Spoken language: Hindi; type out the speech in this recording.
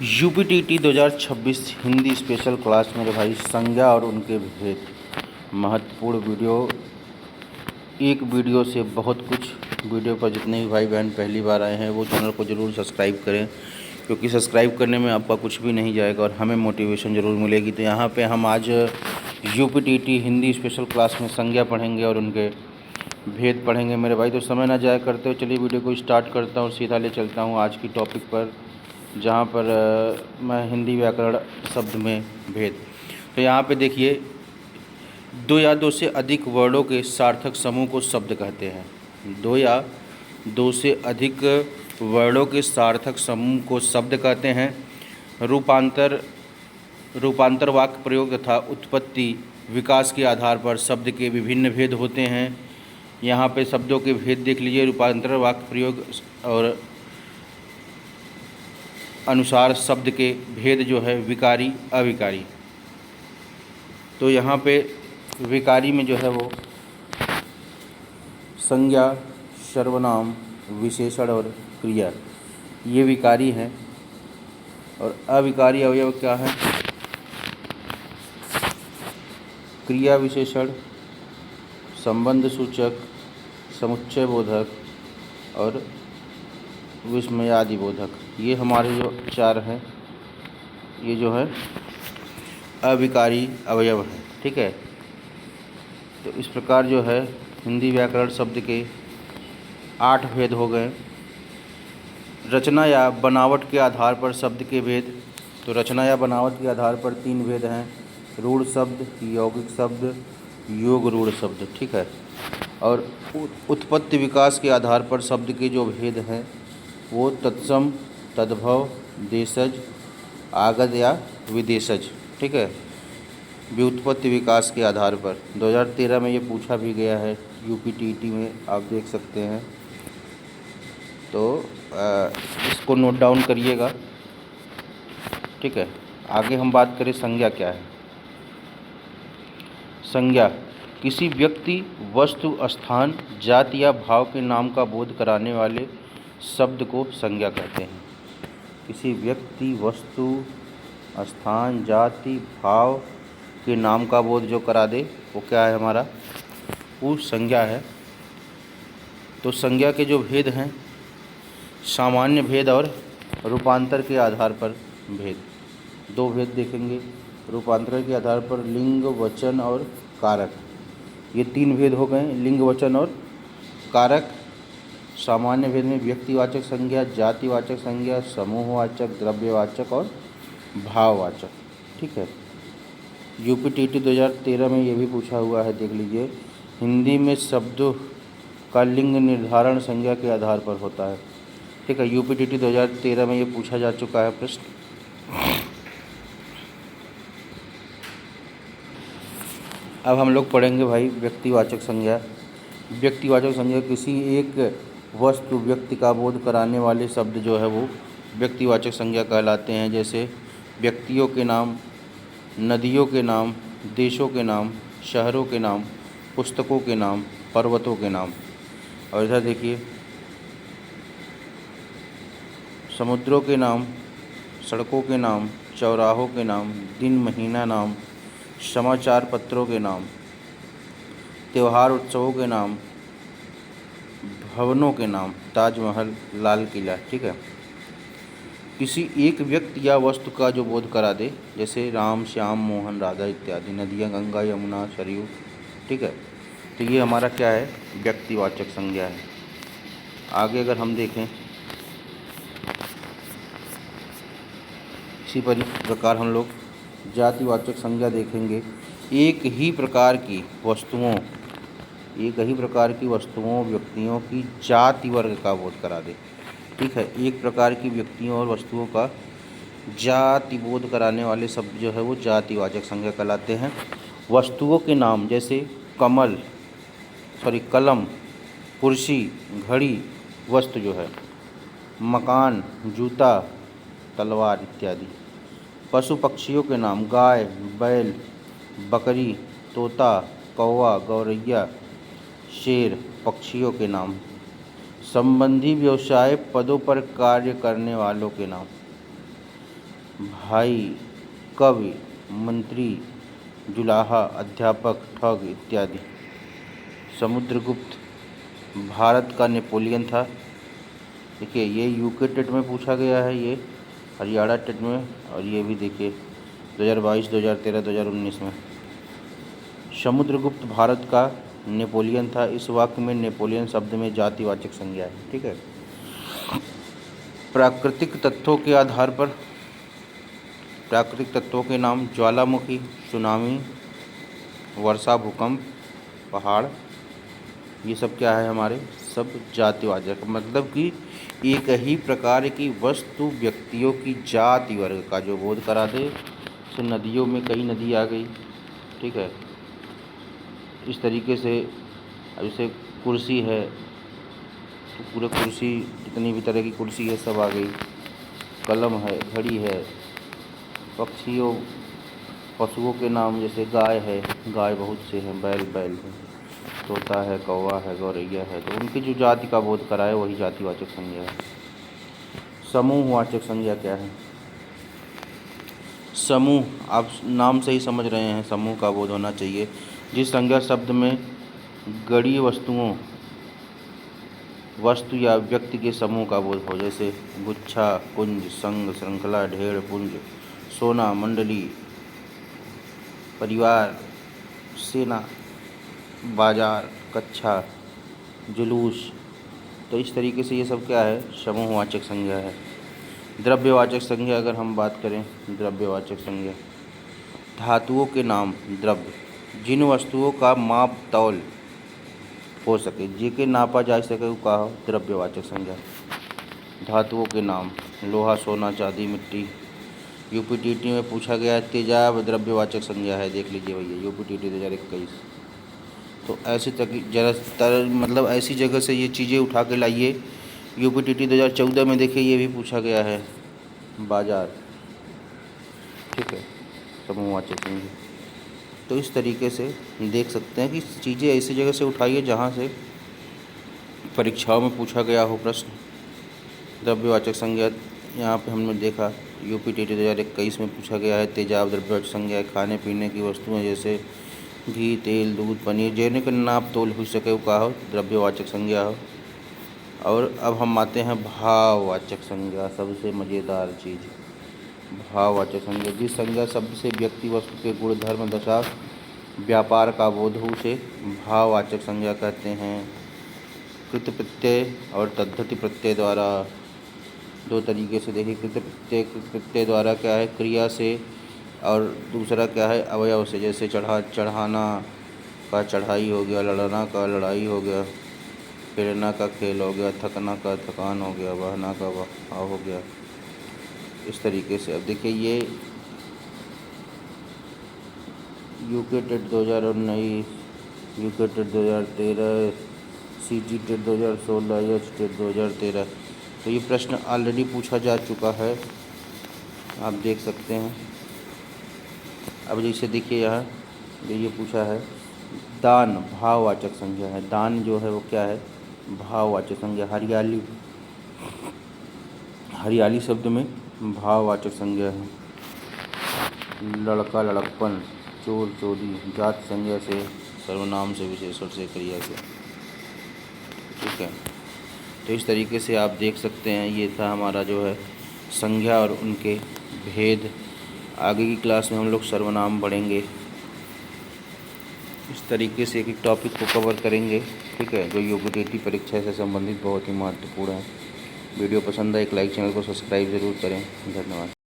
यूपीटीटी 2026 हिंदी स्पेशल क्लास मेरे भाई संज्ञा और उनके भेद महत्वपूर्ण वीडियो। एक वीडियो से बहुत कुछ। वीडियो पर जितने भी भाई बहन पहली बार आए हैं वो चैनल को ज़रूर सब्सक्राइब करें, क्योंकि सब्सक्राइब करने में आपका कुछ भी नहीं जाएगा और हमें मोटिवेशन ज़रूर मिलेगी। तो यहाँ पे हम आज यूपीटीटी हिंदी स्पेशल क्लास में संज्ञा पढ़ेंगे और उनके भेद पढ़ेंगे मेरे भाई। तो समय ना जाया करते हो, चलिए वीडियो को स्टार्ट करता हूँ, सीधा ले चलता हूँ आज की टॉपिक पर, जहाँ पर मैं हिंदी व्याकरण शब्द में भेद। तो यहाँ पे देखिए, दो या दो से अधिक वर्णों के सार्थक समूह को शब्द कहते हैं। दो या दो से अधिक वर्णों के सार्थक समूह को शब्द कहते हैं। रूपांतर वाक्य प्रयोग तथा उत्पत्ति विकास के आधार पर शब्द के विभिन्न भेद होते हैं। यहाँ पे शब्दों के भेद देख लीजिए। रूपांतर वाक्य प्रयोग और अनुसार शब्द के भेद जो है विकारी अविकारी। तो यहाँ पे विकारी में जो है वो संज्ञा, सर्वनाम, विशेषण और क्रिया, ये विकारी हैं। और अविकारी अवयव क्या है? क्रिया विशेषण, संबंध सूचक, समुच्चय बोधक और विस्मयादि बोधक, ये हमारे जो चार हैं, ये जो है अविकारी अवयव है। ठीक है। तो इस प्रकार जो है हिंदी व्याकरण शब्द के 8 भेद हो गए। रचना या बनावट के आधार पर शब्द के भेद। तो रचना या बनावट के आधार पर 3 भेद हैं: रूढ़ शब्द, यौगिक शब्द, योग रूढ़ शब्द। ठीक है। और उत्पत्ति विकास के आधार पर शब्द के जो भेद हैं वो तत्सम, तद्भव, देशज, आगध या विदेशज। ठीक है। व्युत्पत्ति विकास के आधार पर 2013 में ये पूछा भी गया है यूपीटीटी में, आप देख सकते हैं। तो इसको नोट डाउन करिएगा। ठीक है। आगे हम बात करें संज्ञा क्या है। संज्ञा किसी व्यक्ति, वस्तु, स्थान, जाति या भाव के नाम का बोध कराने वाले शब्द को संज्ञा कहते हैं। किसी व्यक्ति, वस्तु, स्थान, जाति, भाव के नाम का बोध जो करा दे वो क्या है हमारा? वो संज्ञा है। तो संज्ञा के जो भेद हैं, सामान्य भेद और रूपांतर के आधार पर भेद। 2 भेद देखेंगे। रूपांतर के आधार पर लिंग, वचन और कारक, ये 3 भेद हो गए, लिंग, वचन और कारक। सामान्य भेद में व्यक्तिवाचक संज्ञा, जातिवाचक संज्ञा, समूहवाचक, द्रव्यवाचक और भाववाचक। ठीक है। यूपीटीटी 2013 में ये भी पूछा हुआ है, देख लीजिए। हिंदी में शब्दों का लिंग निर्धारण संज्ञा के आधार पर होता है। ठीक है। यूपीटीटी 2013 में ये पूछा जा चुका है प्रश्न। अब हम लोग पढ़ेंगे भाई व्यक्तिवाचक संज्ञा। व्यक्तिवाचक संज्ञा किसी एक वस्तु, व्यक्ति का बोध कराने वाले शब्द जो है वो व्यक्तिवाचक संज्ञा कहलाते हैं। जैसे व्यक्तियों के नाम, नदियों के नाम, देशों के नाम, शहरों के नाम, पुस्तकों के नाम, पर्वतों के नाम। और इधर देखिए, समुद्रों के नाम, सड़कों के नाम, चौराहों के नाम, दिन महीना नाम, समाचार पत्रों के नाम, त्यौहार उत्सवों के नाम, भवनों के नाम, ताजमहल, लाल किला। ठीक है। किसी एक व्यक्ति या वस्तु का जो बोध करा दे, जैसे राम, श्याम, मोहन, राधा इत्यादि, नदियाँ, गंगा, यमुना, सरयू। ठीक है। तो ये हमारा क्या है? व्यक्तिवाचक संज्ञा है। आगे अगर हम देखें, इसी प्रकार हम लोग जातिवाचक संज्ञा देखेंगे। एक ही प्रकार की वस्तुओं, व्यक्तियों की जाति वर्ग का बोध करा दे। ठीक है। एक प्रकार की व्यक्तियों और वस्तुओं का जाति बोध कराने वाले शब्द जो है वो जातिवाचक संज्ञा कहलाते हैं। वस्तुओं के नाम जैसे कलम, कुर्सी, घड़ी वस्तु जो है, मकान, जूता, तलवार इत्यादि। पशु पक्षियों के नाम गाय, बैल, बकरी, तोता, कौवा, गौरैया, शेर पक्षियों के नाम। संबंधी व्यवसाय पदों पर कार्य करने वालों के नाम। भाई, कवि, मंत्री, जुलाहा, अध्यापक, ठग इत्यादि। समुद्रगुप्त भारत का नेपोलियन था। देखिए ये यूके टेट में पूछा गया है, ये हरियाणा टेट में, और ये भी देखिए 2022, 2013, 2019 में। समुद्रगुप्त भारत का नेपोलियन था। इस वाक्य में नेपोलियन शब्द में जातिवाचक संज्ञा है। ठीक है। प्राकृतिक तत्वों के आधार पर, प्राकृतिक तत्वों के नाम ज्वालामुखी, सुनामी, वर्षा, भूकंप, पहाड़, ये सब क्या है हमारे, सब जातिवाचक, मतलब कि एक ही प्रकार की वस्तु व्यक्तियों की जाति वर्ग का जो बोध करा दे। जैसे नदियों में कई नदी आ गई, ठीक है, इस तरीके से। जैसे कुर्सी है तो पूरे कुर्सी, जितनी भी तरह की कुर्सी है सब आ गई। कलम है, घड़ी है, पक्षियों पशुओं के नाम जैसे गाय है, गाय बहुत से हैं, बैल बैल है, तोता है, कौवा है, गौरैया है, तो उनकी जो जाति का बोध कराए वही जातिवाचक संज्ञा है। समूहवाचक संज्ञा क्या है? समूह, आप नाम से ही समझ रहे हैं, समूह का बोध होना चाहिए। जिस संज्ञा शब्द में गणीय वस्तुओं, वस्तु या व्यक्ति के समूह का बोध हो, जैसे गुच्छा, कुंज, संघ, श्रृंखला, ढेर, पुंज, सोना, मंडली, परिवार, सेना, बाजार, कक्षा, जुलूस, तो इस तरीके से ये सब क्या है, समूहवाचक संज्ञा है। द्रव्यवाचक संज्ञा अगर हम बात करें, द्रव्यवाचक संज्ञा धातुओं के नाम, द्रव्य, जिन वस्तुओं का माप तौल हो सके, जेके नापा जा सके, वो का द्रव्यवाचक संज्ञा। धातुओं के नाम लोहा, सोना, चांदी, मिट्टी। यूपीटीटी में पूछा गया तेजाब द्रव्यवाचक संज्ञा है, देख लीजिए भैया, यूपीटीटी 2021। तो ऐसे तक ज़्यादातर मतलब ऐसी जगह से ये चीज़ें उठा के लाइए। यूपीटीटी 2014 में देखिए ये भी पूछा गया है, बाजार, ठीक है, समूहवाचक संज्ञा। तो इस तरीके से देख सकते हैं कि चीज़ें ऐसी जगह से उठाइए जहाँ से परीक्षाओं में पूछा गया हो प्रश्न। द्रव्यवाचक संज्ञा यहाँ पे हमने देखा यूपीटीटी 2021 में पूछा गया है, तेजाब द्रव्यवाचक संज्ञा है। खाने पीने की वस्तुएं जैसे घी, तेल, दूध, पनीर, जिनके नाप तोल हो सके वो का हो, द्रव्यवाचक संज्ञा हो। और अब हम आते हैं भाववाचक संज्ञा, सबसे मज़ेदार चीज़, भाववाचक संज्ञा। जिस संज्ञा शब्द से व्यक्ति वस्तु के गुण, धर्म, दशा, व्यापार का बोध हो उसे भाववाचक संज्ञा कहते हैं। कृत प्रत्यय और तद्धति प्रत्यय द्वारा, दो तरीके से देखिए, कृत प्रत्यय द्वारा क्या है, क्रिया से, और दूसरा क्या है, अवयव से। जैसे चढ़ाना का चढ़ाई हो गया, लड़ना का लड़ाई हो गया, खेलना का खेल हो गया, थकना का थकान हो गया, बहना का बहाव हो गया, इस तरीके से। अब देखिए ये UK TET 2019, UK TET 2013, CG TET 2016, H TET 2013, तो ये प्रश्न ऑलरेडी पूछा जा चुका है, आप देख सकते हैं। अब जैसे देखिए यहाँ ये पूछा है, दान भाववाचक संज्ञा है। दान जो है वो क्या है, भाववाचक संज्ञा। हरियाली, हरियाली शब्द में भाववाचक संज्ञा है। लड़का, लड़कपन, चोर, चोरी, जात संज्ञा से, सर्वनाम से, विशेषण से, क्रिया से, ठीक है। तो इस तरीके से आप देख सकते हैं, ये था हमारा जो है संज्ञा और उनके भेद। आगे की क्लास में हम लोग सर्वनाम पढ़ेंगे, इस तरीके से एक एक टॉपिक को कवर करेंगे, ठीक है, जो यूपीटीटी परीक्षा से संबंधित बहुत ही महत्वपूर्ण है। वीडियो पसंद आए एक लाइक, चैनल को सब्सक्राइब ज़रूर करें। धन्यवाद।